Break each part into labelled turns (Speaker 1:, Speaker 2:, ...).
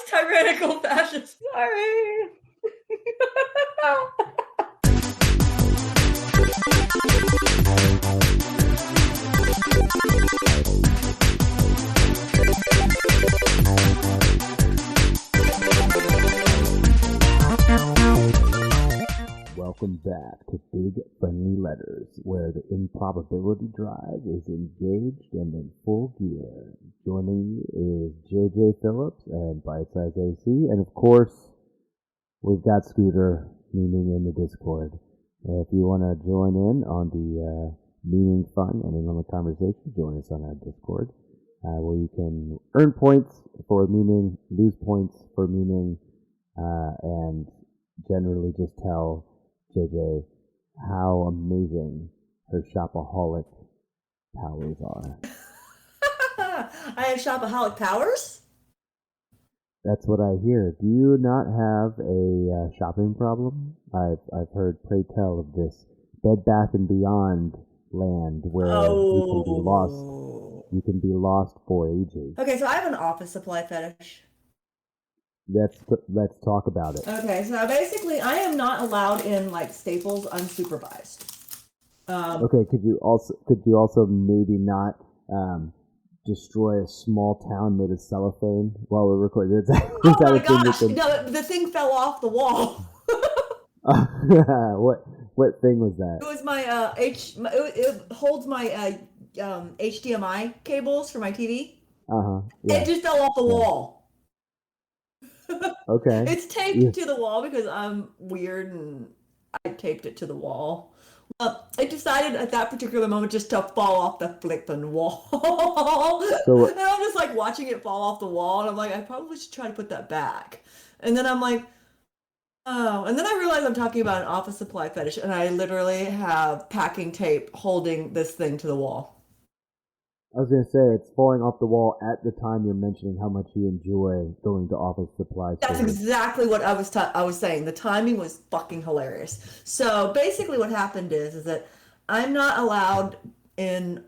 Speaker 1: tyrannical fascist. Sorry.
Speaker 2: Welcome back to Big Friendly Letters, where the improbability drive is engaged and in full gear. Joining you is JJ Phillips and Bite Size AC, and of course, we've got Scooter memeing in the Discord. If you want to join in on the memeing fun and in on the conversation, join us on our Discord, where you can earn points for memeing, lose points for memeing, and generally just tell JJ how amazing her shopaholic powers are.
Speaker 1: I have shopaholic powers?
Speaker 2: That's what I hear. Do you not have a shopping problem? I've heard pray tell of this Bed Bath and Beyond land where you can be lost. You can be lost for ages.
Speaker 1: Okay, so I have an office supply fetish.
Speaker 2: Let's talk about it.
Speaker 1: Okay, so basically, I am not allowed in like Staples unsupervised.
Speaker 2: Okay, could you also maybe not destroy a small town made of cellophane while we're recording? Is that
Speaker 1: my gosh! No, the thing fell off the wall.
Speaker 2: What thing was that?
Speaker 1: It was my it holds my HDMI cables for my TV.
Speaker 2: Yeah.
Speaker 1: It just fell off the wall.
Speaker 2: Okay.
Speaker 1: It's taped to the wall because I'm weird and I taped it to the wall. I decided at that particular moment just to fall off the flipping wall. And I'm just like watching it fall off the wall, and I'm like, I probably should try to put that back. And then I'm like, oh, and then I realize I'm talking about an office supply fetish, and I literally have packing tape holding this thing to the wall.
Speaker 2: I was going to say, it's falling off the wall at the time you're mentioning how much you enjoy going to office supply stores.
Speaker 1: That's exactly what I was saying. The timing was fucking hilarious. So basically what happened is that I'm not allowed in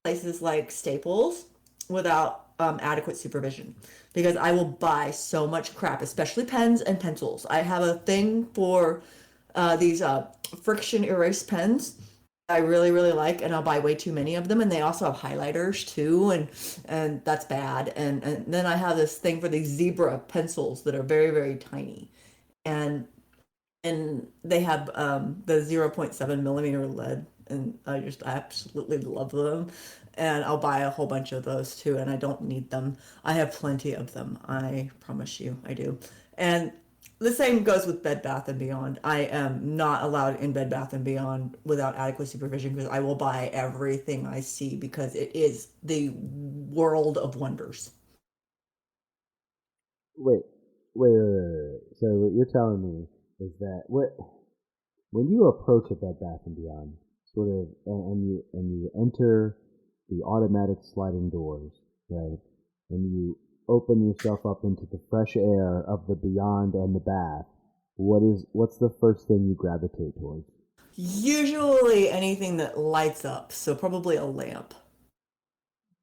Speaker 1: places like Staples without adequate supervision, because I will buy so much crap, especially pens and pencils. I have a thing for these friction erase pens I really, really like, and I'll buy way too many of them. And they also have highlighters too, and that's bad. And then I have this thing for these zebra pencils that are very, very tiny, and they have the 0.7 millimeter lead, and I absolutely love them. And I'll buy a whole bunch of those too, and I don't need them. I have plenty of them. I promise you, I do. And the same goes with Bed Bath & Beyond. I am not allowed in Bed Bath & Beyond without adequate supervision, because I will buy everything I see, because it is the world of wonders.
Speaker 2: Wait. So what you're telling me is that when you approach a Bed Bath & Beyond, sort of, and you enter the automatic sliding doors, right, and you open yourself up into the fresh air of the Beyond and the bath, what's the first thing you gravitate towards?
Speaker 1: Usually anything that lights up, so probably a lamp.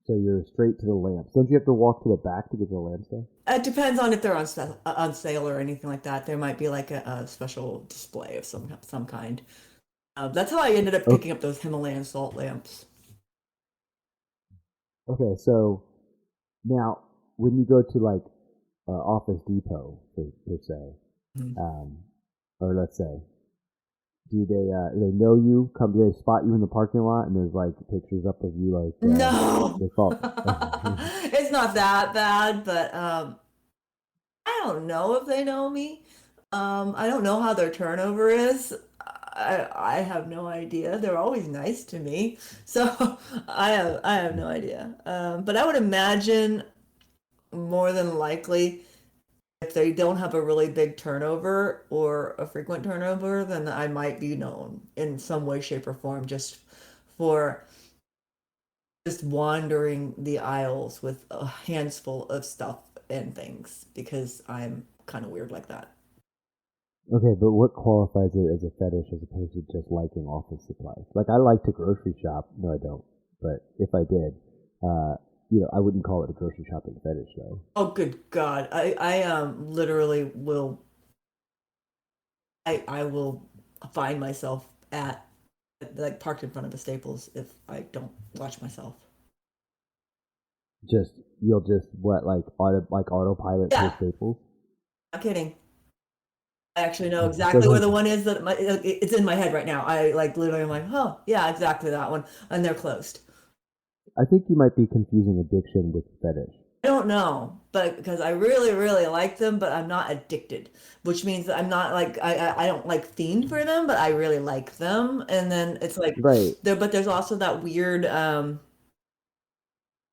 Speaker 2: So you're straight to the lamps. Don't you have to walk to the back to get the lamps though?
Speaker 1: It depends on if they're on sale or anything like that. There might be like a special display of some kind. That's how I ended up picking up those Himalayan salt lamps.
Speaker 2: Okay, so now when you go to like Office Depot per se, or let's say, do they know you? Do they spot you in the parking lot and there's like pictures up of you like?
Speaker 1: No, it's not that bad, but I don't know if they know me. I don't know how their turnover is. I have no idea. They're always nice to me, so I have no idea. But I would imagine more than likely, if they don't have a really big turnover or a frequent turnover, then I might be known in some way, shape, or form just for just wandering the aisles with a handful of stuff and things, because I'm kind of weird like that.
Speaker 2: Okay, but what qualifies it as a fetish as opposed to just liking office supplies? Like, I like to grocery shop. No, I don't. But if I did, I wouldn't call it a grocery shopping fetish though.
Speaker 1: Oh, good God. I literally will, I will find myself at, like, parked in front of a Staples if I don't watch myself.
Speaker 2: You'll just what like autopilot to
Speaker 1: Yeah,
Speaker 2: Staples.
Speaker 1: I'm kidding. I actually know
Speaker 2: So
Speaker 1: exactly where the one is that it's in my head right now. I like literally am like, oh yeah, exactly that one, and they're closed.
Speaker 2: I think you might be confusing addiction with fetish.
Speaker 1: I don't know, but because I really, really like them, but I'm not addicted, which means that I'm not like I don't like fiend for them, but I really like them. And then it's like
Speaker 2: Right.
Speaker 1: there, but there's also that weird.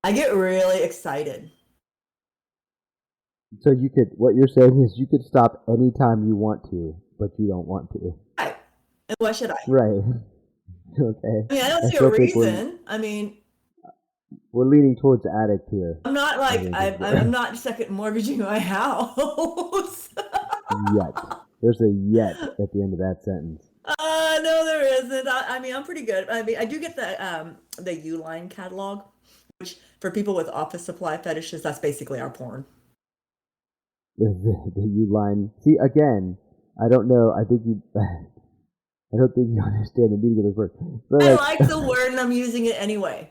Speaker 1: I get really excited.
Speaker 2: So what you're saying is you could stop anytime you want to, but you don't want to.
Speaker 1: Right. And why should I?
Speaker 2: Right. Okay.
Speaker 1: I mean, I don't
Speaker 2: I
Speaker 1: see a
Speaker 2: still think
Speaker 1: reason. I mean,
Speaker 2: we're leaning towards addict here.
Speaker 1: I'm not
Speaker 2: I
Speaker 1: like
Speaker 2: think
Speaker 1: I'm not second mortgaging my house.
Speaker 2: yet. There's a yet at the end of that sentence.
Speaker 1: No, there isn't. I mean, I'm pretty good. I mean, I do get the Uline catalog, which for people with office supply fetishes, that's basically our porn.
Speaker 2: The U line. See again. I don't know. I think you. I don't think you understand the meaning of this word. But
Speaker 1: I
Speaker 2: like,
Speaker 1: like the word, and I'm using it anyway.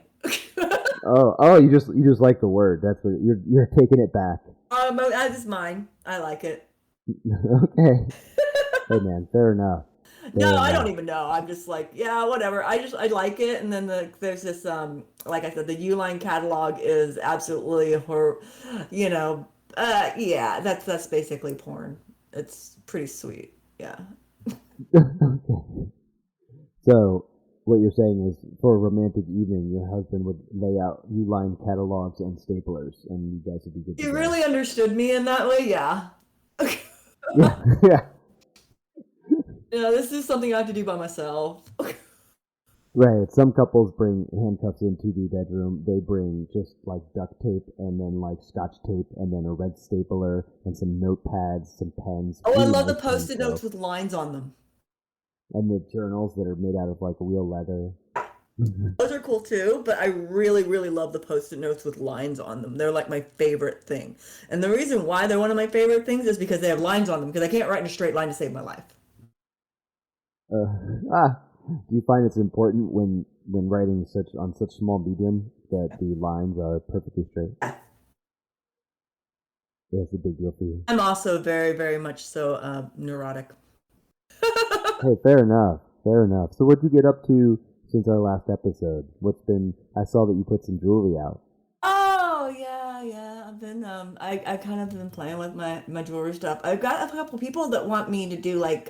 Speaker 2: oh, you just like the word. That's what you're taking it back.
Speaker 1: That is mine. I like it.
Speaker 2: Okay. Hey man, fair enough.
Speaker 1: No, I don't even know. I'm just like, yeah, whatever. I like it, and then there's this like I said, the Uline catalog is absolutely yeah, that's basically porn. It's pretty sweet. Yeah.
Speaker 2: Okay. So what you're saying is, for a romantic evening, your husband would lay out U-line catalogs and staplers, and you guys would be good to
Speaker 1: You
Speaker 2: go.
Speaker 1: really understood me in that way, yeah.
Speaker 2: Yeah, yeah.
Speaker 1: Yeah, this is something I have to do by myself.
Speaker 2: Right. Some couples bring handcuffs into the bedroom. They bring just like duct tape and then like scotch tape and then a red stapler and some notepads, some pens.
Speaker 1: Oh, I
Speaker 2: Really
Speaker 1: love the
Speaker 2: nice pens,
Speaker 1: post-it
Speaker 2: though.
Speaker 1: notes with lines on them.
Speaker 2: And the journals that are made out of like real leather.
Speaker 1: Those are cool too, but I really, really love the post-it notes with lines on them. They're like my favorite thing. And the reason why they're one of my favorite things is because they have lines on them, because I can't write in a straight line to save my life.
Speaker 2: Uh, do you find it's important when writing on such small medium that the lines are perfectly straight?
Speaker 1: Yeah.
Speaker 2: That's a big deal for you.
Speaker 1: I'm also very, very much so neurotic.
Speaker 2: Hey, fair enough. Fair enough. So what'd you get up to since our last episode? I saw that you put some jewelry out.
Speaker 1: Oh yeah. I've been I kind of been playing with my jewelry stuff. I've got a couple people that want me to do like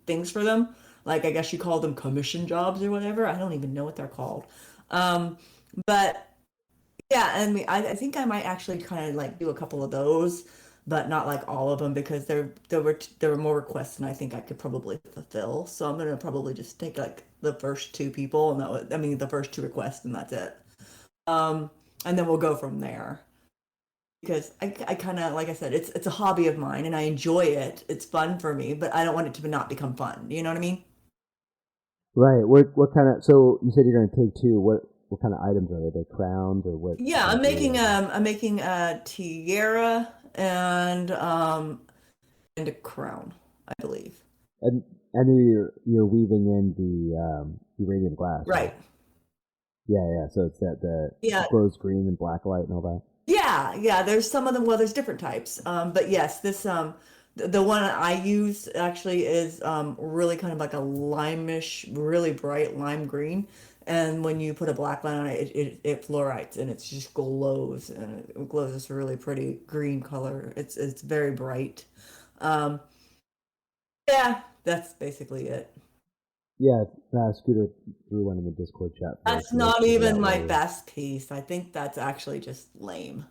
Speaker 1: things for them. Like, I guess you call them commission jobs or whatever. I don't even know what they're called. Um, but yeah, I mean, I think I might actually kind of like do a couple of those, but not like all of them, because there were more requests than I think I could probably fulfill. So I'm gonna probably just take like the first two people, and I mean the first two requests, and that's it. Um, and then we'll go from there. Because I kind of, like I said, it's a hobby of mine, and I enjoy it. It's fun for me, but I don't want it to not become fun. You know what I mean?
Speaker 2: Right. What kind of? So you said you're going to take two. What kind of items are they? Crowns or what?
Speaker 1: Yeah,
Speaker 2: Kind of jewelry?
Speaker 1: I'm making a tiara and a crown, I believe.
Speaker 2: And you're weaving in the uranium glass, right?
Speaker 1: Right.
Speaker 2: Yeah. So it's that the
Speaker 1: Yeah.
Speaker 2: glows green and black light and all that.
Speaker 1: Yeah. There's some of them. Well, there's different types. But yes, this the one I use actually is really kind of like a limeish, really bright lime green. And when you put a black line on it, it fluorites, and it just glows, and it glows this really pretty green color. It's very bright. Um, yeah, that's basically it.
Speaker 2: Yeah. Scooter threw one in the Discord chat.
Speaker 1: That's not even my best piece. I think that's actually just lame.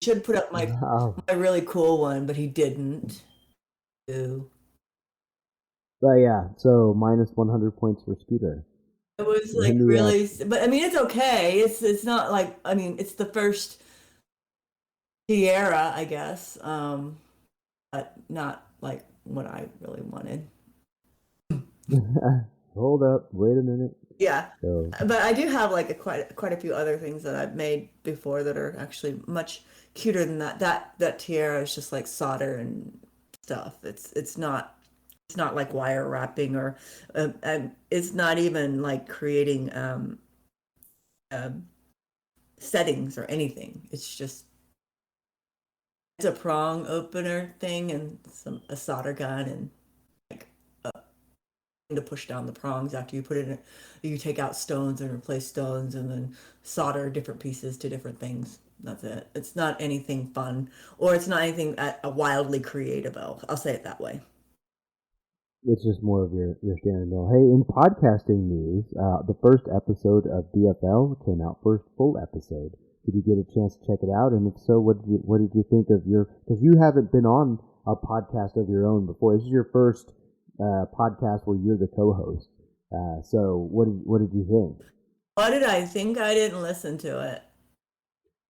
Speaker 1: Should put up
Speaker 2: Oh,
Speaker 1: my really cool one, but he didn't. Ooh.
Speaker 2: but yeah. So minus 100 points for Scooter.
Speaker 1: It was like really, but I mean, it's okay. It's not like, I mean, it's the first tiara, I guess, but not like what I really wanted.
Speaker 2: Hold up. Wait a minute.
Speaker 1: Yeah.
Speaker 2: So
Speaker 1: But I do have like quite a few other things that I've made before that are actually much cuter than that. That tiara is just like solder and stuff. It's not like wire wrapping or it's not even like creating um settings or anything. It's a prong opener thing and a solder gun and like to push down the prongs after you put it in. You take out stones and replace stones and then solder different pieces to different things. That's it. It's not anything fun or it's not anything wildly creative. I'll say it that way.
Speaker 2: it's just more of your standard mill. Hey, in podcasting news, the first episode of BFL came out, first full episode. Did you get a chance to check it out? And if so, what did you think of your? Because you haven't been on a podcast of your own before. This is your first podcast where you're the co-host. So what did you think?
Speaker 1: What did I think? I didn't listen to it.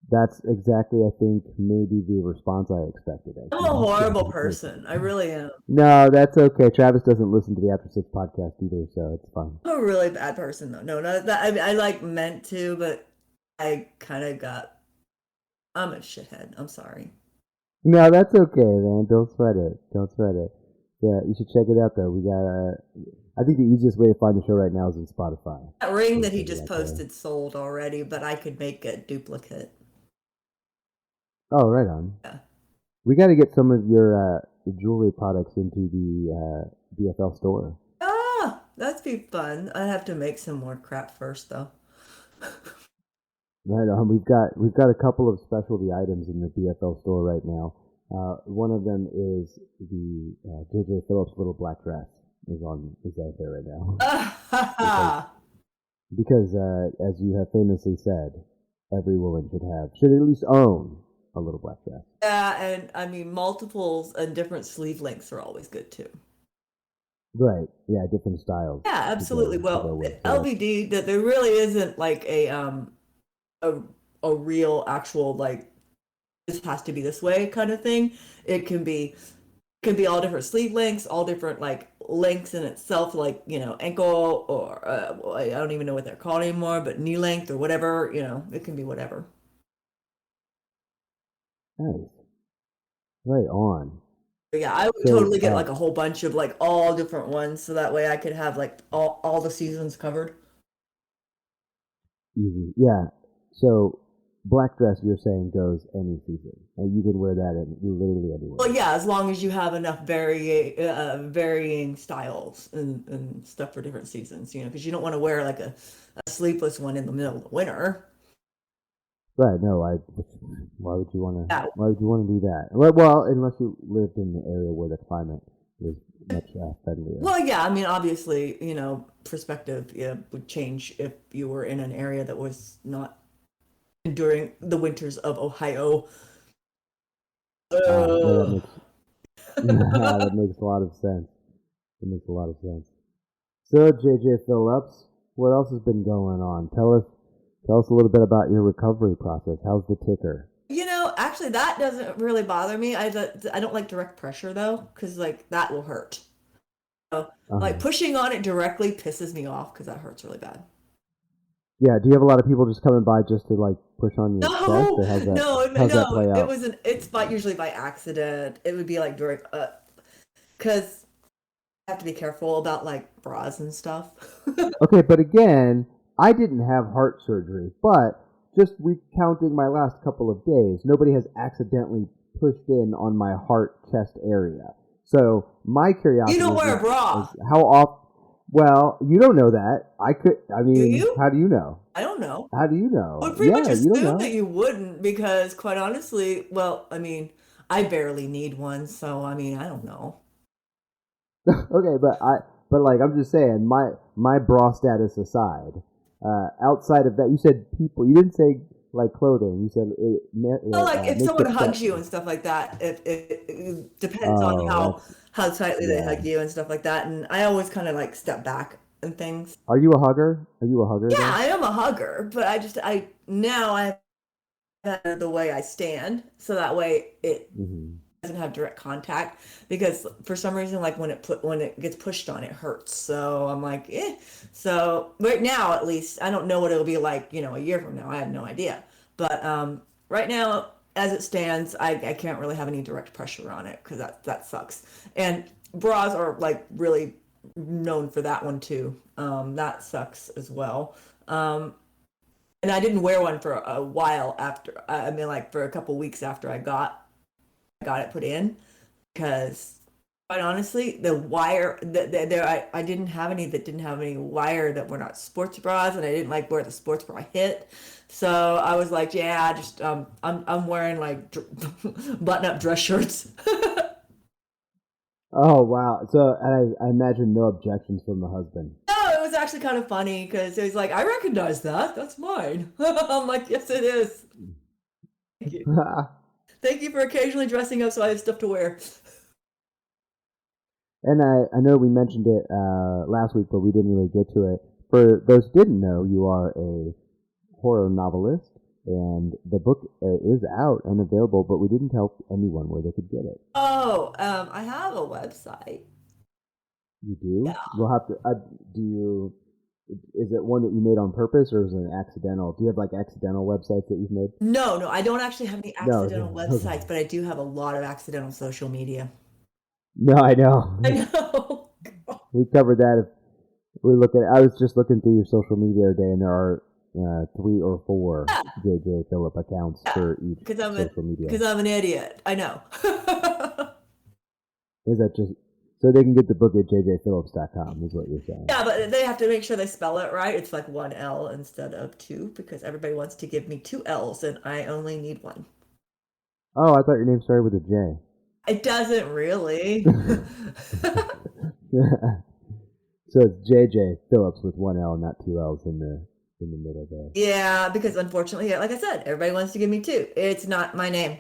Speaker 2: That's exactly, I think, maybe the response I expected.
Speaker 1: I'm a horrible person. I really am.
Speaker 2: No, that's okay. Travis doesn't listen to the After Six podcast either, so it's fine.
Speaker 1: I'm a really bad person though. No, not that. I like meant to, but I kind of got. I'm a shithead. I'm sorry.
Speaker 2: No, that's okay, man. Don't sweat it. Don't sweat it. Yeah, you should check it out though. We got. I think the easiest way to find the show right now is in Spotify.
Speaker 1: That ring that he just posted sold already, but I could make a duplicate.
Speaker 2: Oh, right on.
Speaker 1: Yeah.
Speaker 2: We got to get some of your jewelry products into the BFL store.
Speaker 1: Ah, that'd be fun. I have to make some more crap first, though.
Speaker 2: Right on. We've got a couple of specialty items in the BFL store right now. One of them is the JJ Phillips little black dress is out there right now. because as you have famously said, every woman should at least own a little black dress.
Speaker 1: Yeah, and I mean multiples and different sleeve lengths are always good too.
Speaker 2: Right. Yeah, different styles.
Speaker 1: Yeah, absolutely. Well, LVD, that there really isn't like a real actual like this has to be this way kind of thing. It can be all different sleeve lengths, all different like lengths in itself, like ankle or I don't even know what they're called anymore, but knee length or whatever. It can be whatever.
Speaker 2: Nice. Right on.
Speaker 1: But yeah, I would totally get like a whole bunch of like all different ones, so that way I could have like all the seasons covered.
Speaker 2: Easy, yeah. So black dress, you're saying, goes any season, and you can wear that in literally anywhere.
Speaker 1: Well, yeah, as long as you have enough varying styles and stuff for different seasons, because you don't want to wear like a sleeveless one in the middle of the winter.
Speaker 2: Right? No, why would you want to? Why would you want to do that? Well, unless you lived in the area where the climate was much friendlier.
Speaker 1: Well, yeah, I mean, obviously, perspective would change if you were in an area that was not during the winters of Ohio.
Speaker 2: That makes a lot of sense. It makes a lot of sense. So, JJ Phillips, what else has been going on? Tell us a little bit about your recovery process. How's the ticker?
Speaker 1: Actually, that doesn't really bother me. I don't like direct pressure though, because like that will hurt. So, like pushing on it directly pisses me off because that hurts really bad.
Speaker 2: Yeah. Do you have a lot of people just coming by just to like push on your chest? Or how's that play out?
Speaker 1: It's usually by accident. It would be like during because I have to be careful about like bras and stuff.
Speaker 2: Okay, but again, I didn't have heart surgery, but just recounting my last couple of days, nobody has accidentally pushed in on my heart chest area. So my curiosity.
Speaker 1: You don't wear a bra.
Speaker 2: How often? Well, you don't know that. Do
Speaker 1: you?
Speaker 2: How do you know?
Speaker 1: I don't know.
Speaker 2: How do you know?
Speaker 1: I would pretty much assume that you wouldn't, because quite honestly, well, I mean, I barely need one, so I mean, I don't know.
Speaker 2: Okay, but like I'm just saying, my bra status aside, outside of that, you said people. You didn't say like clothing. You said
Speaker 1: if someone hugs you and stuff like that, it depends on how tightly they hug you and stuff like that. And I always kind of like step back and things.
Speaker 2: Are you a hugger?
Speaker 1: Yeah, then? I am a hugger, but I have the way I stand, so that way it doesn't have direct contact because for some reason, like when it gets pushed on, it hurts. So I'm like, eh. So right now, at least, I don't know what it'll be like, a year from now. I have no idea. But right now, as it stands, I can't really have any direct pressure on it because that sucks. And bras are like really known for that one too. That sucks as well. And I didn't wear one for a while after. I mean, like for a couple weeks after I got it put in because quite honestly, the wire there I didn't have any that didn't have any wire that were not sports bras, and I didn't like where the sports bra hit. So I was like, yeah, just I'm wearing like button up dress shirts.
Speaker 2: Oh wow! So I imagine no objections from the husband.
Speaker 1: No, it was actually kind of funny because he was like, I recognize that. That's mine. I'm like, yes, it is. Thank you. Thank you for occasionally dressing up so I have stuff to wear.
Speaker 2: And I know we mentioned it last week, but we didn't really get to it. For those who didn't know, you are a horror novelist, and the book is out and available, but we didn't tell anyone where they could get it.
Speaker 1: Oh, I have a website.
Speaker 2: You do?
Speaker 1: Yeah.
Speaker 2: We'll have to. Do you? Is it one that you made on purpose, or is it an accidental? Do you have like accidental websites that you've made?
Speaker 1: No, no, I don't actually have any
Speaker 2: No.
Speaker 1: accidental
Speaker 2: Okay.
Speaker 1: websites, but I do have a lot of accidental social media.
Speaker 2: No, I know.
Speaker 1: I know.
Speaker 2: We covered that. If we're looking, I was just looking through your social media today, and there are 3 or 4
Speaker 1: Yeah,
Speaker 2: JJ Phillip accounts
Speaker 1: yeah,
Speaker 2: for each social media.
Speaker 1: because I'm an idiot. I know.
Speaker 2: Is that just so they can get the book at jjphillips.com? Is what you're saying?
Speaker 1: Yeah, but they have to make sure they spell it right. It's like one L instead of two because everybody wants to give me two L's and I only need one.
Speaker 2: Oh, I thought your name started with a J.
Speaker 1: It doesn't really.
Speaker 2: So it's JJ Phillips with 1 L, not 2 L's in the middle there.
Speaker 1: Yeah, because unfortunately, like I said, everybody wants to give me two. It's not my name.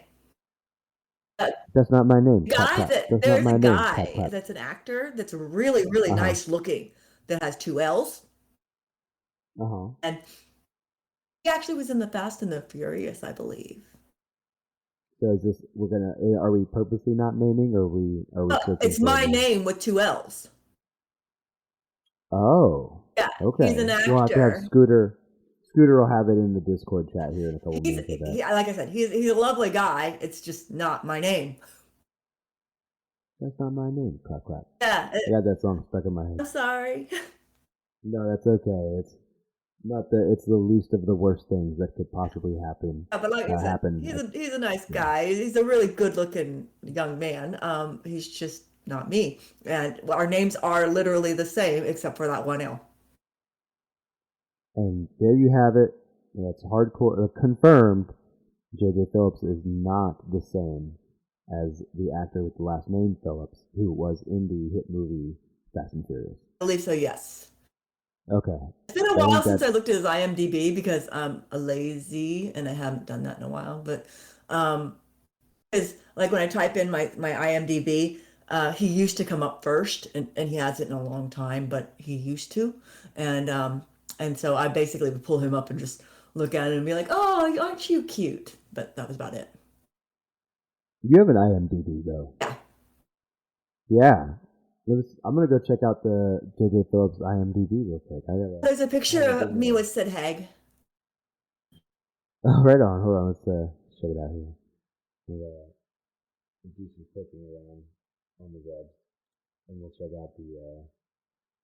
Speaker 2: That's not my name.
Speaker 1: There's a
Speaker 2: Clap,
Speaker 1: guy
Speaker 2: clap.
Speaker 1: that's an actor that's really, really nice looking that has two L's. And he actually was in the Fast and the Furious, I believe.
Speaker 2: So is this are we purposely not naming, or are we searching?
Speaker 1: It's my name with two L's.
Speaker 2: Oh.
Speaker 1: Yeah.
Speaker 2: Okay.
Speaker 1: He's an actor.
Speaker 2: We'll have to have Scooter. Scooter will have it in the Discord chat here in a couple minutes.
Speaker 1: Like I said, he's a lovely guy. It's just not my name.
Speaker 2: That's not my name. Clap, clap.
Speaker 1: Yeah.
Speaker 2: I got that song stuck in my head.
Speaker 1: I'm sorry.
Speaker 2: No, that's okay. It's not it's the least of the worst things that could possibly happen.
Speaker 1: Yeah, but like I said, he's a nice guy. He's a really good-looking young man. He's just not me. And our names are literally the same except for that one L.
Speaker 2: And there you have it. That's hardcore confirmed. JJ Phillips is not the same as the actor with the last name Phillips, who was in the hit movie Fast and Furious.
Speaker 1: I believe so, yes.
Speaker 2: Okay.
Speaker 1: It's been a while since I looked at his IMDb because I'm a lazy and I haven't done that in a while. But because like when I type in my IMDb, he used to come up first, and he hasn't in a long time, but he used to, and so I basically would pull him up and just look at him and be like, "Oh, aren't you cute?" But that was about it.
Speaker 2: You have an IMDb though.
Speaker 1: Yeah.
Speaker 2: Yeah. I'm gonna go check out the JJ Phillips IMDb real quick.
Speaker 1: There's a picture of me with Sid Haig.
Speaker 2: Oh, right on. Hold on. Let's check it out here. We'll do some clicking around on the web, and we'll check out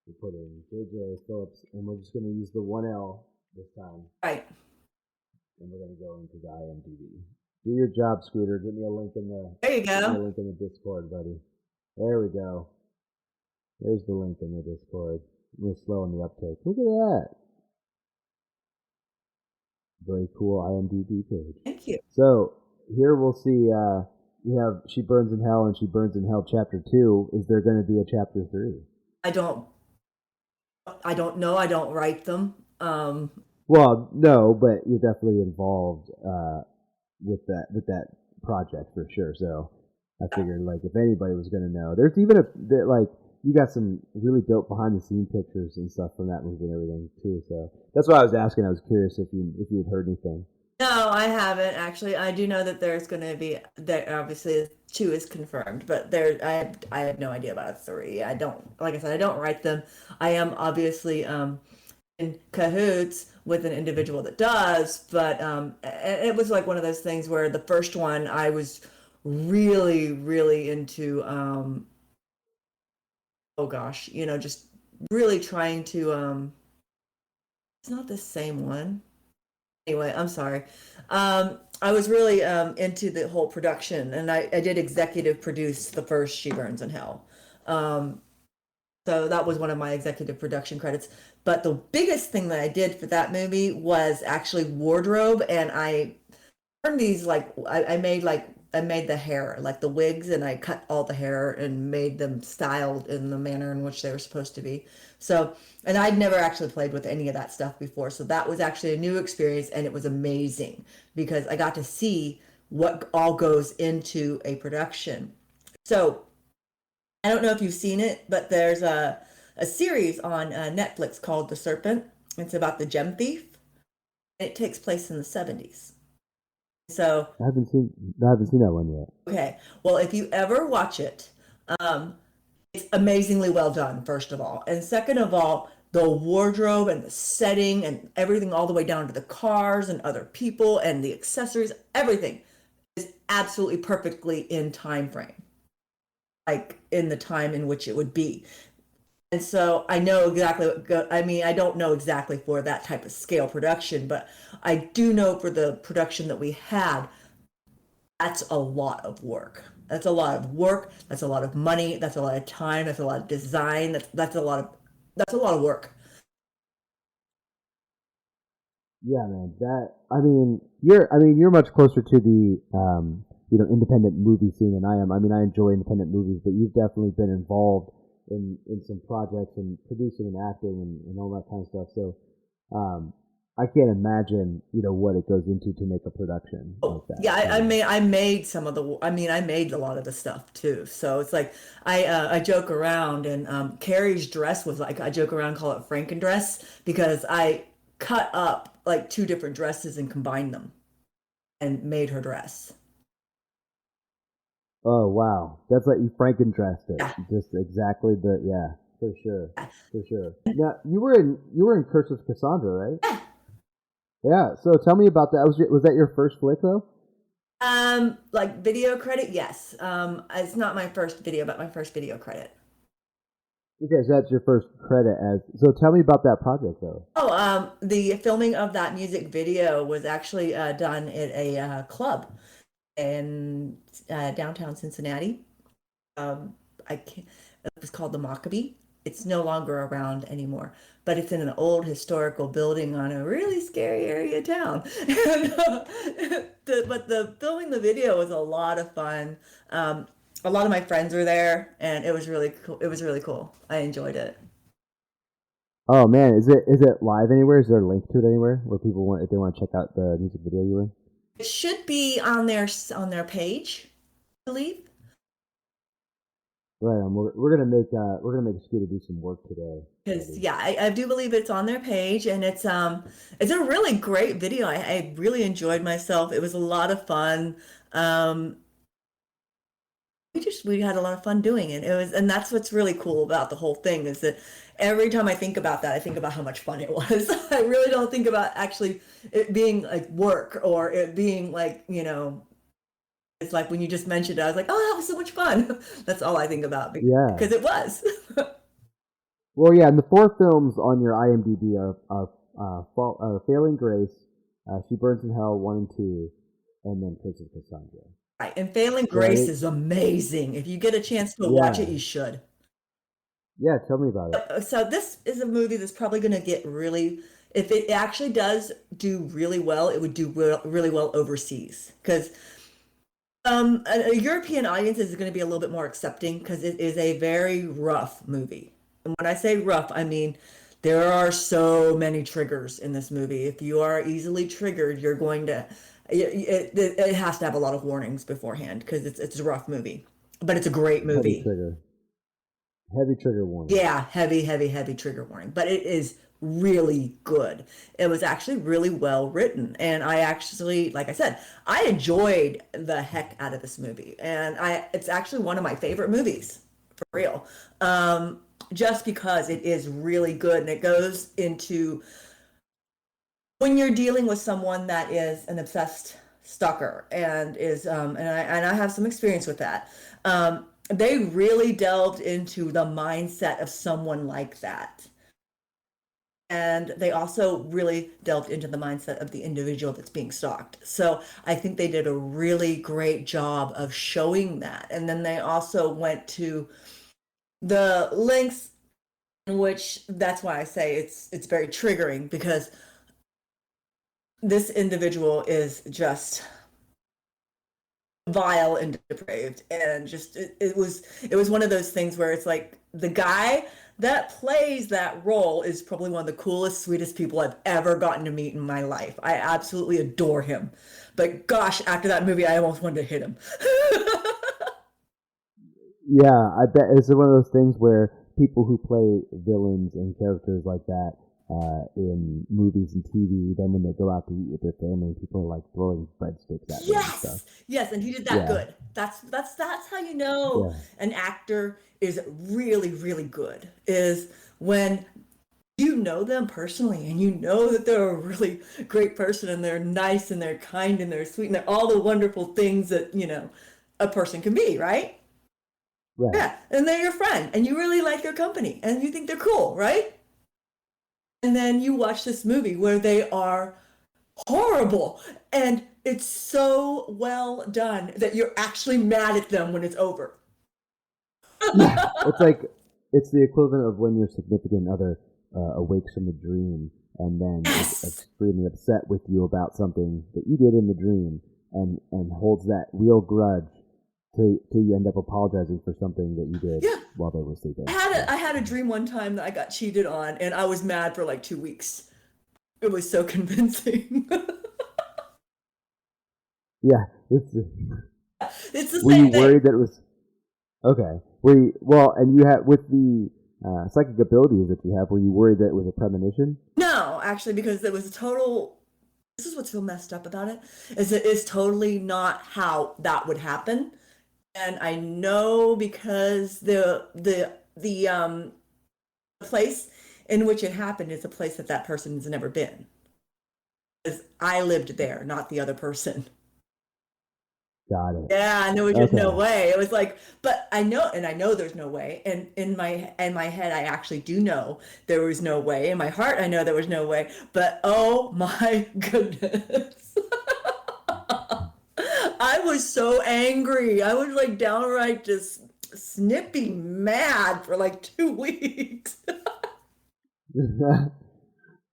Speaker 2: we put in JJ Phillips, and we're just gonna use the 1 L this time.
Speaker 1: Right.
Speaker 2: And we're gonna go into the IMDb. Do your job, Scooter. Give me a link in the.
Speaker 1: There you go.
Speaker 2: Give me a link in the Discord, buddy. There we go. There's the link in the Discord. A little slow in the uptake. Look at that. Very cool IMDb page.
Speaker 1: Thank you.
Speaker 2: So here we'll see. We have She Burns in Hell and She Burns in Hell Chapter 2. Is there going to be a Chapter 3?
Speaker 1: I don't know. I don't write them.
Speaker 2: Well, no, but you're definitely involved with that project for sure. So I figured, like, if anybody was going to know, there's even you got some really dope behind the scene pictures and stuff from that movie and everything too. So that's why I was asking. I was curious if you had heard anything.
Speaker 1: No, I haven't actually. I do know that there's going to be that obviously two is confirmed, but there I have no idea about a three. I don't like I said I don't write them. I am obviously in cahoots with an individual that does, but it was like one of those things where the first one I was really into oh gosh, just really trying to it's not the same one. Anyway, I'm sorry. I was really into the whole production, and I did executive produce the first She Burns in Hell. Um, so that was one of my executive production credits. But the biggest thing that I did for that movie was actually wardrobe, and I turned these like I made the hair like the wigs, and I cut all the hair and made them styled in the manner in which they were supposed to be. So, and I'd never actually played with any of that stuff before, so that was actually a new experience, and it was amazing because I got to see what all goes into a production. So I don't know if you've seen it, but there's a series on Netflix called The Serpent. It's about the gem thief. It takes place in the 70s. So,
Speaker 2: I haven't seen that one yet.
Speaker 1: okay. Well, if you ever watch it, um, it's amazingly well done, first of all. And second of all, the wardrobe and the setting and everything, all the way down to the cars and other people and the accessories, everything is absolutely perfectly in time frame, like in the time in which it would be. And so I know exactly I mean, I don't know exactly for that type of scale production, but I do know for the production that we had, that's a lot of work. That's a lot of work. That's a lot of money. That's a lot of time. That's a lot of design. That's a lot of work.
Speaker 2: Yeah, man. You're much closer to the independent movie scene than I am. I mean, I enjoy independent movies, but you've definitely been involved in some projects and producing and acting and all that kind of stuff. So, um, I can't imagine what it goes into to make a production like
Speaker 1: Oh,
Speaker 2: that.
Speaker 1: yeah,
Speaker 2: You know.
Speaker 1: I made some of the, I mean, I made a lot of the stuff too. So it's like, I joke around and, Carrie's dress was like, I joke around, call it Franken dress because I cut up like two different dresses and combined them and made her dress.
Speaker 2: Oh wow, that's like you Frankendressed it.
Speaker 1: Yeah.
Speaker 2: Just exactly the yeah, for sure. Now you were in Curse of Cassandra, right? Yeah. So tell me about that. Was that your first flick though?
Speaker 1: Like video credit, yes. It's not my first video, but my first video credit.
Speaker 2: Because that's your first credit as. So tell me about that project though.
Speaker 1: Oh, the filming of that music video was actually done at a club in downtown Cincinnati. I can't, it was called the Maccabee. It's no longer around anymore, but it's in an old historical building on a really scary area of town. And, but the filming the video was a lot of fun. A lot of my friends were there, and it was really cool. It was really cool. I enjoyed it.
Speaker 2: Oh man, is it live anywhere? Is there a link to it anywhere where people want if they want to check out the music video you were in?
Speaker 1: It should be on their page, I believe.
Speaker 2: Right. We're gonna make Scooter do some work today,
Speaker 1: Because
Speaker 2: buddy.
Speaker 1: yeah, I do believe it's on their page, and it's a really great video. I really enjoyed myself. It was a lot of fun. Um, we had a lot of fun doing it. It was, and that's what's really cool about the whole thing is that every time I think about that, I think about how much fun it was. I really don't think about actually it being like work or it being like, it's like when you just mentioned it, I was like, oh, that was so much fun. That's all I think about
Speaker 2: Yeah.
Speaker 1: because it was.
Speaker 2: Well, yeah, and the four films on your IMDb are Failing Grace, She Burns in Hell 1 and 2, and then Curse of Cassandra.
Speaker 1: Right. And Failing
Speaker 2: So I
Speaker 1: Grace
Speaker 2: think,
Speaker 1: is amazing. If you get a chance to watch it,
Speaker 2: yeah,
Speaker 1: you should.
Speaker 2: yeah. Tell me about it.
Speaker 1: So this is a movie that's probably going to get really, if it actually does do really well, it would do really well overseas because a European audience is going to be a little bit more accepting because it is a very rough movie. And when I say rough, I mean there are so many triggers in this movie. If you are easily triggered, you're going to it has to have a lot of warnings beforehand because it's a rough movie, but it's a great
Speaker 2: Heavy
Speaker 1: movie.
Speaker 2: trigger. Heavy trigger warning.
Speaker 1: Yeah, heavy, heavy, heavy trigger warning, but it is really good. It was actually really well written. And I actually, like I said, I enjoyed the heck out of this movie. And it's actually one of my favorite movies, for real. Just because it is really good and it goes into when you're dealing with someone that is an obsessed stalker and is and I have some experience with that. They really delved into the mindset of someone like that. And they also really delved into the mindset of the individual that's being stalked. So I think they did a really great job of showing that. And then they also went to the lengths in which, that's why I say it's very triggering, because this individual is just vile and depraved, and just it was one of those things where it's like the guy that plays that role is probably one of the coolest, sweetest people I've ever gotten to meet in my life. I absolutely adore him, but gosh, after that movie I almost wanted to hit him.
Speaker 2: Yeah, I bet it's one of those things where people who play villains and characters like that in movies and TV, then when they go out to eat with their family, people are like throwing breadsticks at them and stuff.
Speaker 1: Yes, and he did that
Speaker 2: Yeah,
Speaker 1: good. That's how you know
Speaker 2: yeah,
Speaker 1: an actor is really, really good, is when you know them personally and you know that they're a really great person and they're nice and they're kind and they're sweet and they're all the wonderful things that, a person can be, right?
Speaker 2: right.
Speaker 1: Yeah, and they're your friend and you really like their company and you think they're cool, right? And then you watch this movie where they are horrible, and it's so well done that you're actually mad at them when it's over.
Speaker 2: Yeah, it's like it's the equivalent of when your significant other awakes from a dream and then is
Speaker 1: Yes.
Speaker 2: extremely upset with you about something that you did in the dream and holds that real grudge till you end up apologizing for something that you did
Speaker 1: Yeah.
Speaker 2: while they were
Speaker 1: I
Speaker 2: sleeping.
Speaker 1: had
Speaker 2: Yeah.
Speaker 1: a I had a dream one time that I got cheated on and I was mad for like 2 weeks. It was so convincing.
Speaker 2: Yeah, it's.
Speaker 1: It's the
Speaker 2: Were you
Speaker 1: same thing.
Speaker 2: worried that it was okay? Were you well, and you had with the psychic abilities that you have. Were you worried that it was a premonition?
Speaker 1: No, actually, because it was a total. This is what's so messed up about it, is it is totally not how that would happen. And I know because the place in which it happened is a place that that person's never been. Because I lived there, not the other person.
Speaker 2: Got it.
Speaker 1: Yeah, and there was just no
Speaker 2: Okay.
Speaker 1: way. It was like, but I know, and I know there's no way. And in my head, I actually do know there was no way. In my heart, I know there was no way. But oh my goodness. I was so angry. I was like downright just snippy mad for like 2 weeks.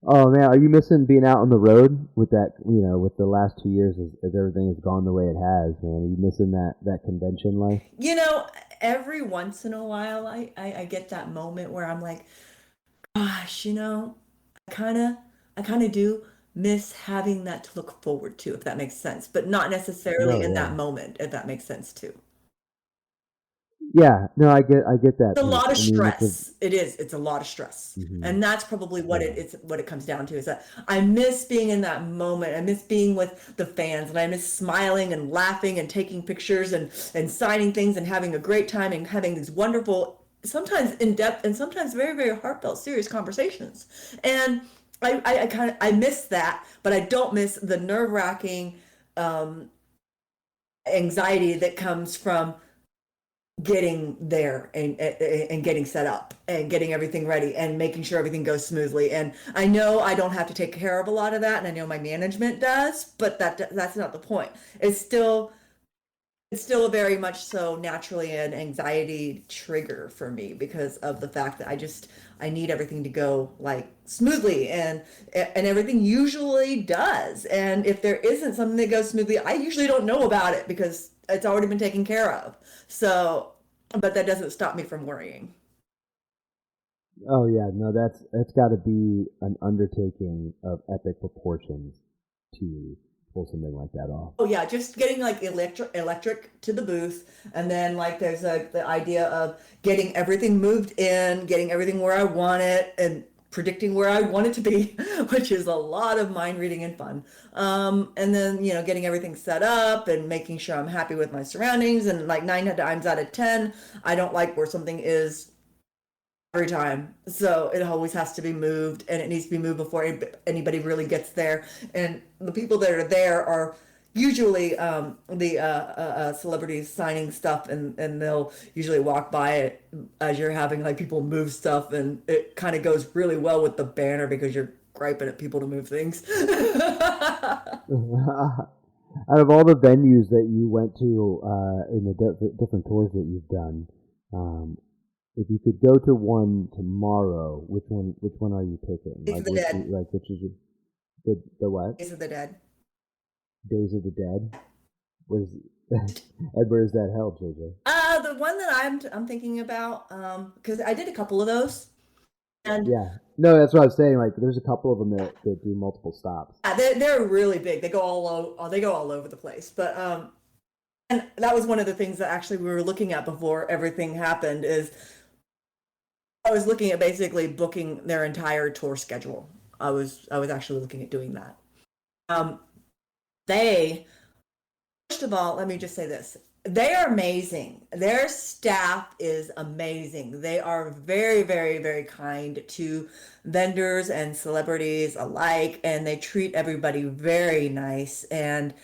Speaker 2: Oh man, are you missing being out on the road with that? With the last 2 years, as everything has gone the way it has, man. Are you missing that convention life?
Speaker 1: You know, every once in a while, I get that moment where I'm like, gosh, I kind of, I kind of do miss having that to look forward to, if that makes sense, but not necessarily
Speaker 2: No,
Speaker 1: in that
Speaker 2: yeah,
Speaker 1: moment, if that makes sense too.
Speaker 2: yeah. No, I get that
Speaker 1: A
Speaker 2: piece.
Speaker 1: lot of
Speaker 2: I mean, it's a.
Speaker 1: stress. It is. It's a lot of stress.
Speaker 2: Mhm.
Speaker 1: And that's probably
Speaker 2: Yeah,
Speaker 1: what it comes down to, is that I miss being in that moment. I miss being with the fans, and I miss smiling and laughing and taking pictures and signing things and having a great time and having these wonderful, sometimes in-depth and sometimes very, very heartfelt, serious conversations. And I kind of I miss that, but I don't miss the nerve-wracking um, anxiety that comes from getting there and getting set up and getting everything ready and making sure everything goes smoothly. And I know I don't have to take care of a lot of that, and I know my management does, but that's not the point. It's still a very much so naturally an anxiety trigger for me, because of the fact that I need everything to go like smoothly, and everything usually does. And if there isn't something that goes smoothly, I usually don't know about it because it's already been taken care of. So, but that doesn't stop me from worrying.
Speaker 2: oh yeah, no, that's got to be an undertaking of epic proportions to pull something like that off.
Speaker 1: Oh yeah, just getting like electric to the booth, and then like there's the idea of getting everything moved in, getting everything where I want it, and predicting where I want it to be, which is a lot of mind reading and fun. And then, getting everything set up and making sure I'm happy with my surroundings. And like 9 times out of 10, I don't like where something is every time. So it always has to be moved, and it needs to be moved before anybody really gets there. And the people that are there are usually the celebrities signing stuff, and they'll usually walk by it as you're having like people move stuff, and it kind of goes really well with the banner because you're griping at people to move things.
Speaker 2: Out of all the venues that you went to in the different tours that you've done, if you could go to one tomorrow, which one are you picking?
Speaker 1: Days of the Dead.
Speaker 2: Which is the what?
Speaker 1: Days of the Dead.
Speaker 2: Days of the Dead. Where's and where's that held, JJ?
Speaker 1: The one that I'm thinking about, because I did a couple of those, and
Speaker 2: Yeah, no, that's what I was saying. Like, there's a couple of them that do multiple stops.
Speaker 1: they're really big. They go all over the place. But and that was one of the things that actually we were looking at before everything happened. Is I was looking at basically booking their entire tour schedule. I was actually looking at doing that. Um, they First of all, let me just say this. They are amazing. Their staff is amazing. They are very, very, very kind to vendors and celebrities alike, and they treat everybody very nice. And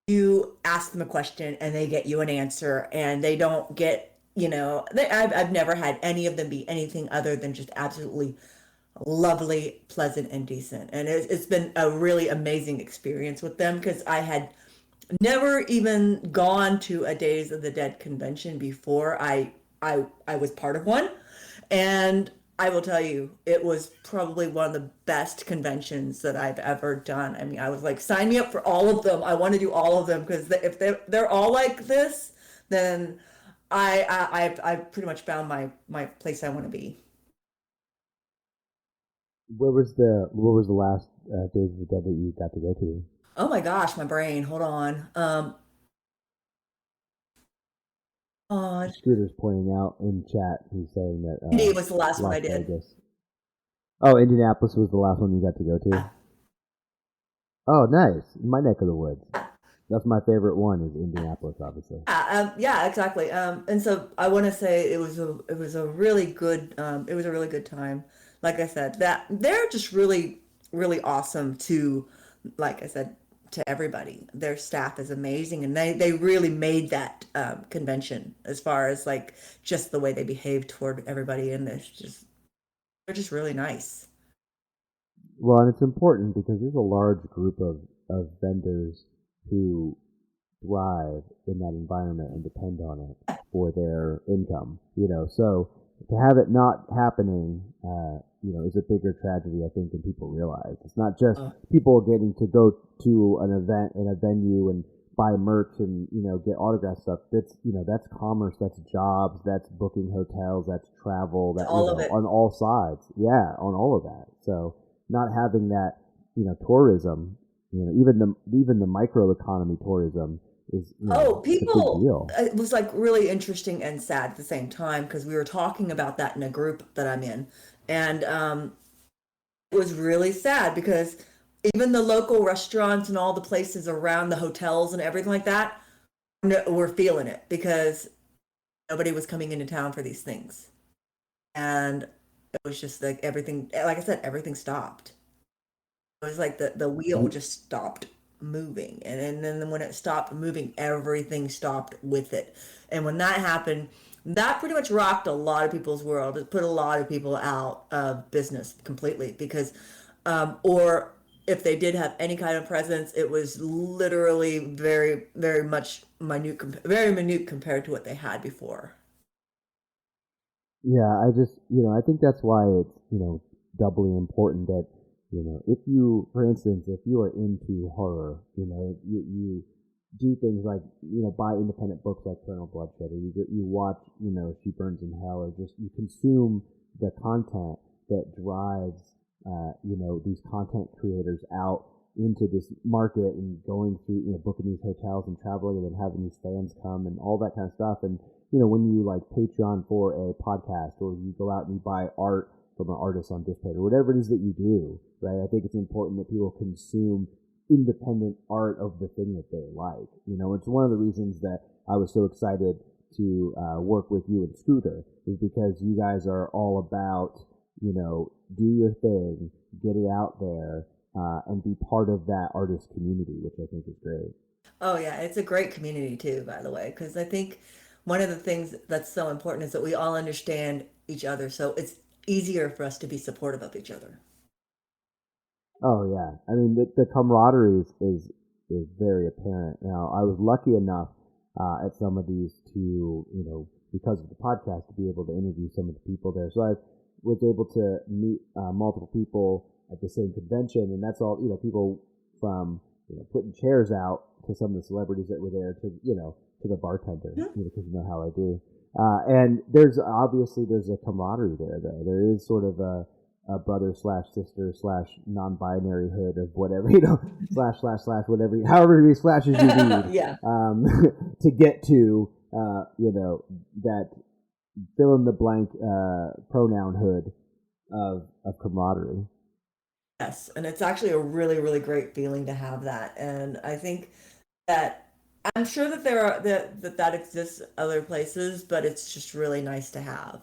Speaker 1: you ask them a question and they get you an answer, and they don't get, I've never had any of them be anything other than just absolutely lovely, pleasant, and decent. And it's been a really amazing experience with them because I had never even gone to a Days of the Dead convention before I was part of one. And I will tell you, it was probably one of the best conventions that I've ever done. I mean, I was like, sign me up for all of them. I want to do all of them because if they're all like this, then I've pretty much found my place I want to be.
Speaker 2: Where was the last Days of the Dead that you got to go to?
Speaker 1: Oh my gosh, my brain. Hold on. Oh,
Speaker 2: Scooter's pointing out in chat. He's saying that
Speaker 1: Indy was the last one
Speaker 2: Las
Speaker 1: I did.
Speaker 2: Vegas. Oh, Indianapolis was the last one you got to go to. Oh, nice. My neck of the woods. That's my favorite one. Is Indianapolis, obviously.
Speaker 1: Yeah, exactly. And so I want to say it was a really good time. Like I said, that they're just really really awesome to, like I said, to everybody. Their staff is amazing, and they really made that convention as far as like just the way they behave toward everybody, and they're just really nice.
Speaker 2: Well, and it's important because there's a large group of vendors who thrive in that environment and depend on it for their income. So to have it not happening, is a bigger tragedy, I think, than people realize. It's not just people getting to go to an event in a venue and buy merch and get autograph stuff. That's commerce, that's jobs, that's booking hotels, that's travel, that
Speaker 1: All of it.
Speaker 2: on all sides. Yeah, on all of that. So not having that, tourism, even the microeconomy tourism is
Speaker 1: Oh,
Speaker 2: it's a big deal.
Speaker 1: it was like really interesting and sad at the same time because we were talking about that in a group that I'm in. And it was really sad because even the local restaurants and all the places around the hotels and everything like that were feeling it because nobody was coming into town for these things. And it was just like everything, like I said, everything stopped. It was like the wheel
Speaker 2: Y-
Speaker 1: just stopped moving. And then when it stopped moving, everything stopped with it. And when that happened, that pretty much rocked a lot of people's world. It put a lot of people out of business completely because, or if they did have any kind of presence, it was literally very, very much minute, very minute compared to what they had before.
Speaker 2: Yeah, I think that's why it's, doubly important that, if you, for instance, if you are into horror, you do things like, buy independent books like Eternal Bloodshed, or you watch, She Burns in Hell, or just you consume the content that drives, these content creators out into this market and going through, booking these hotels and traveling and then having these fans come and all that kind of stuff. And, when you like Patreon for a podcast or you go out and you buy art from an artist on display or whatever it is that you do, right? I think it's important that people consume independent art of the thing that they like. It's one of the reasons that I was so excited to work with you and Scooter, is because you guys are all about, do your thing, get it out there, and be part of that artist community, which I think is great.
Speaker 1: Oh yeah, it's a great community too, by the way, because I think one of the things that's so important is that we all understand each other, so it's easier for us to be supportive of each other.
Speaker 2: Oh yeah, I mean the camaraderie is very apparent. Now I was lucky enough at some of these to because of the podcast to be able to interview some of the people there. So I was able to meet multiple people at the same convention, and that's all people from putting chairs out to some of the celebrities that were there to to the bartender, because how I do. And there's a camaraderie there though. There is sort of a brother / sister / non-binary hood of whatever, / whatever, however many slashes you need,
Speaker 1: Yeah.
Speaker 2: To get to, that fill in the blank pronoun hood of camaraderie.
Speaker 1: Yes, and it's actually a really, really great feeling to have that. And I think that I'm sure that there are that exists other places, but it's just really nice to have.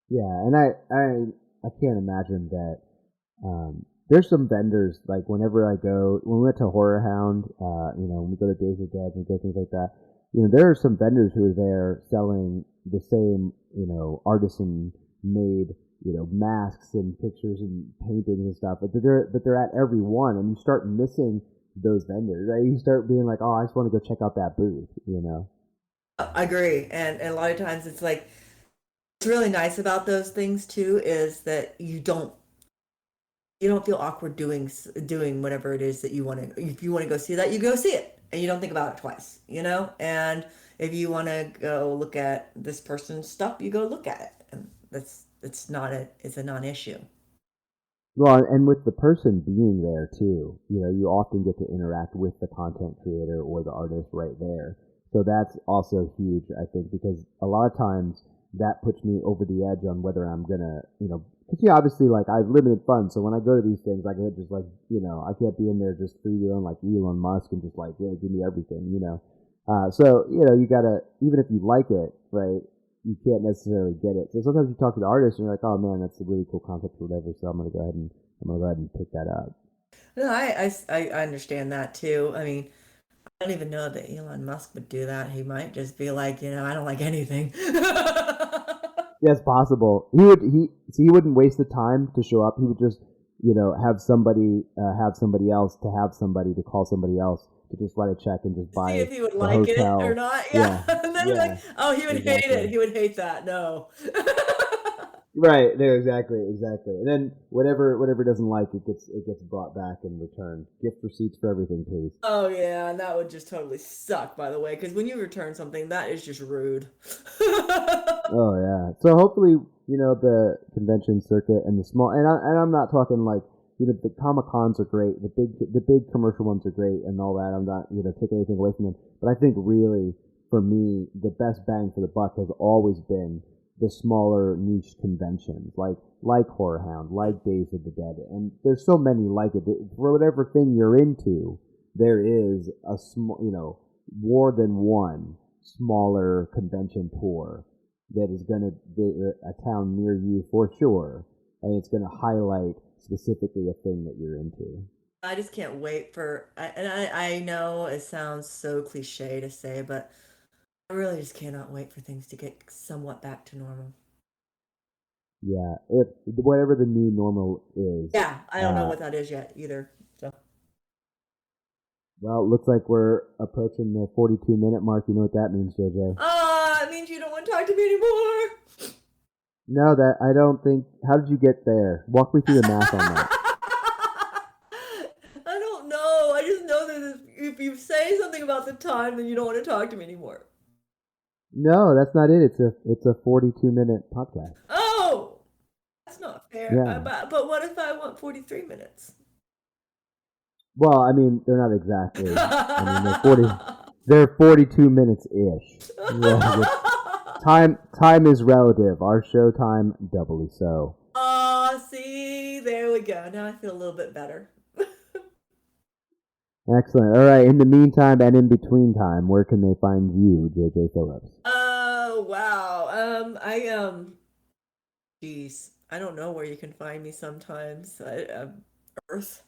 Speaker 2: Yeah, and I can't imagine that. There's some vendors, like whenever when we went to Horror Hound, when we go to Days of Dead and go things like that, there are some vendors who are there selling the same, artisan made, masks and pictures and paintings and stuff, but they're at every one, and you start missing those vendors, right? You start being like, oh, I just want to go check out that booth,
Speaker 1: I agree, and a lot of times it's like what's really nice about those things too is that you don't feel awkward doing whatever it is that you want to. If you want to go see that, you go see it, and you don't think about it twice, And if you want to go look at this person's stuff, you go look at it, and it's a non-issue.
Speaker 2: Well, and with the person being there too, you often get to interact with the content creator or the artist right there. So that's also huge, I think, because a lot of times that puts me over the edge on whether I'm gonna, because obviously, like, I have limited funds, so when I go to these things, I can't just I can't be in there just freewheeling like Elon Musk and just like, yeah, give me everything, So you gotta, even if you like it, right, you can't necessarily get it. So sometimes you talk to the artist and you're like, oh man, that's a really cool concept or whatever. So I'm gonna go ahead and pick that up.
Speaker 1: No, I understand that too. I mean, I don't even know that Elon Musk would do that. He might just be like, I don't like anything.
Speaker 2: Yeah, it's possible. He wouldn't waste the time to show up. He would just, have somebody else to have somebody to call somebody else to just write a check and just buy
Speaker 1: see if he would
Speaker 2: the
Speaker 1: like
Speaker 2: hotel.
Speaker 1: it or not. Yeah. And then
Speaker 2: yeah,
Speaker 1: like, oh, he would
Speaker 2: exactly.
Speaker 1: hate it. He would hate that. No.
Speaker 2: Right there, exactly. And then whatever doesn't like it gets brought back and returned. Gift receipts for everything, please.
Speaker 1: Oh yeah, and that would just totally suck, by the way, because when you return something, that is just rude.
Speaker 2: Oh yeah. So hopefully, the convention circuit and the small, and I'm not talking like, the Comic-Cons are great, the big commercial ones are great and all that. I'm not taking anything away from them, but I think really for me the best bang for the buck has always been the smaller niche conventions, like Horror Hound, like Days of the Dead, and there's so many like it. For whatever thing you're into, there is a small, more than one smaller convention tour that is going to be a town near you for sure, and it's going to highlight specifically a thing that you're into.
Speaker 1: I just can't wait I know it sounds so cliche to say, but I really just cannot wait for things to get somewhat back to normal.
Speaker 2: Yeah, if whatever the new normal is.
Speaker 1: Yeah, I don't know what that is yet either. So.
Speaker 2: Well, it looks like we're approaching the 42-minute mark. You know what that means, JJ?
Speaker 1: It means you don't want to talk to me anymore.
Speaker 2: No, that I don't think. How did you get there? Walk me through the math on that.
Speaker 1: I don't know. I just know that if you say something about the time, then you don't want to talk to me anymore.
Speaker 2: No, that's not it. It's a 42-minute podcast.
Speaker 1: Oh, that's not fair.
Speaker 2: Yeah.
Speaker 1: But what if I want 43 minutes?
Speaker 2: Well, I mean, they're not exactly. I mean, they're 42 minutes ish. Yeah, time time is relative. Our show time, doubly so.
Speaker 1: Oh, see, there we go. Now I feel a little bit better.
Speaker 2: Excellent. All right. In the meantime and in between time, where can they find you, JJ Phillips?
Speaker 1: Oh, wow. Geez, I don't know where you can find me sometimes. Earth.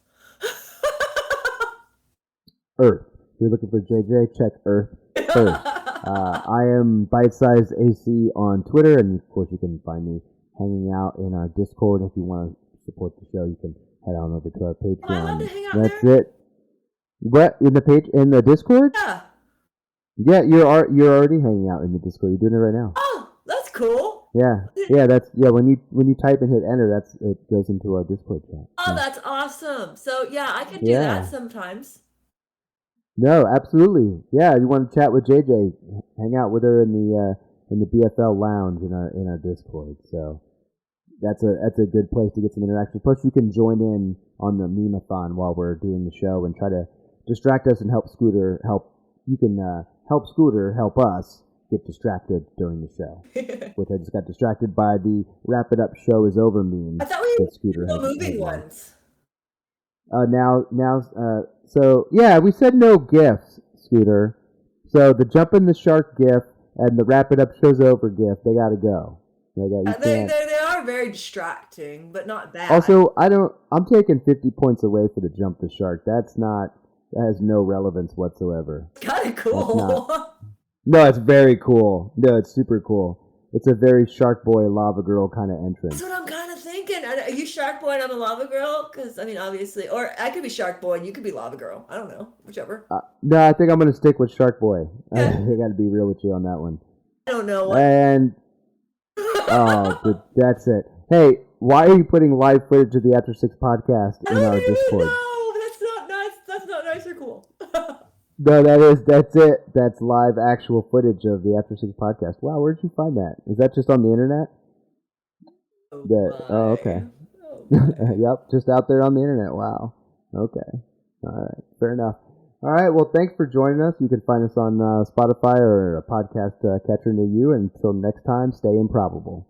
Speaker 2: Earth. If you're looking for JJ, check Earth first. I am Bite Size AC on Twitter, and of course you can find me hanging out in our Discord. If you want to support the show, you can head on over to our Patreon.
Speaker 1: Am I allowed to hang out
Speaker 2: That's
Speaker 1: there?
Speaker 2: it. What in the Discord?
Speaker 1: Yeah.
Speaker 2: Yeah, you're already hanging out in the Discord. You're doing it right now.
Speaker 1: Oh, that's cool.
Speaker 2: Yeah. When you type and hit enter, it goes into our Discord chat.
Speaker 1: Oh,
Speaker 2: Yeah.
Speaker 1: that's awesome. So yeah, I can do that sometimes.
Speaker 2: No, absolutely. Yeah, you want to chat with JJ, hang out with her in the BFL lounge in our Discord. So that's a good place to get some interaction. Plus, you can join in on the meme-a-thon while we're doing the show and try to distract us and help Scooter help. You can help Scooter help us get distracted during the show. Which I just got distracted by the "Wrap It Up, Show is Over" meme.
Speaker 1: I thought we
Speaker 2: Scooter
Speaker 1: were moving ones.
Speaker 2: So yeah, we said no gifts, Scooter. So the jump in the shark gif and the wrap it up show's over gif, they gotta go.
Speaker 1: They are very distracting, but not bad.
Speaker 2: Also, I'm taking 50 points away for the jump the shark. That has no relevance whatsoever.
Speaker 1: It's kind of cool.
Speaker 2: No, it's very cool. No, it's super cool. It's a very Shark Boy Lava Girl kind of entrance.
Speaker 1: That's what I'm kind of thinking. Are you Shark Boy and I'm a Lava Girl? Because, I mean, obviously. Or I could be Shark Boy and you could be Lava Girl. I don't know. Whichever.
Speaker 2: No, I think I'm going to stick with Shark Boy. I got to be real with you on that one.
Speaker 1: I don't know what.
Speaker 2: And, but that's it. Hey, why are you putting live footage of the After Six podcast in our Discord?
Speaker 1: No, that's not nice. That's not nice or cool.
Speaker 2: No, that's it. That's live actual footage of the After Six podcast. Wow, where'd you find that? Is that just on the internet? Okay. Yep, just out there on the internet. Wow. Okay. All right. Fair enough. All right. Well, thanks for joining us. You can find us on Spotify or a podcast catcher near you. Until next time, stay improbable.